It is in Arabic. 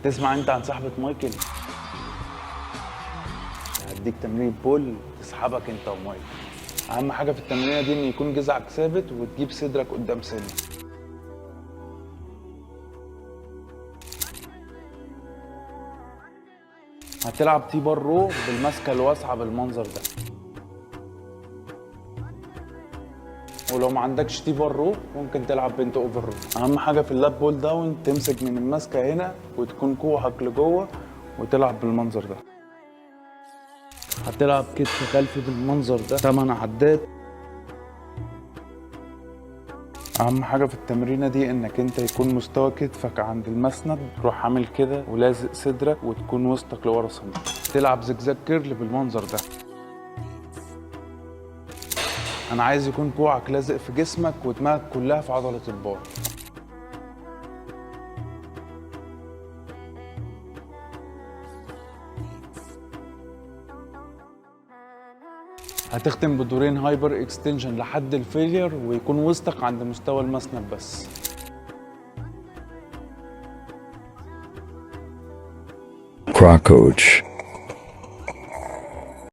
تسمع انت عن سحبة مايكل؟ هديك تمرين بول تسحبك انت ومايكل. اهم حاجة في التمرينة دي ان يكون جذعك ثابت وتجيب صدرك قدام سنة. هتلعب تي بار رو بالماسكة الواسعة بالمنظر ده. ولو ما عندكش تي بار رو ممكن تلعب بنت اوفر رو. اهم حاجة في اللاب بول داون تمسك من الماسكة هنا وتكون كوعك لجوه وتلعب بالمنظر ده. هتلعب كتف خلفي بالمنظر ده 8 عدات. اهم حاجه في التمرينه دي انك انت يكون مستوى كتفك عند المسند، تروح عامل كده ولازق صدرك وتكون وسطك لورا سنه. تلعب زجزاج كيرل بالمنظر ده. انا عايز يكون كوعك لازق في جسمك ودماغك كلها في عضله البار. هتختم بدورين هايبر اكستنشن لحد الفيلير ويكون وسطك عند مستوى المسند بس. Croc Coach.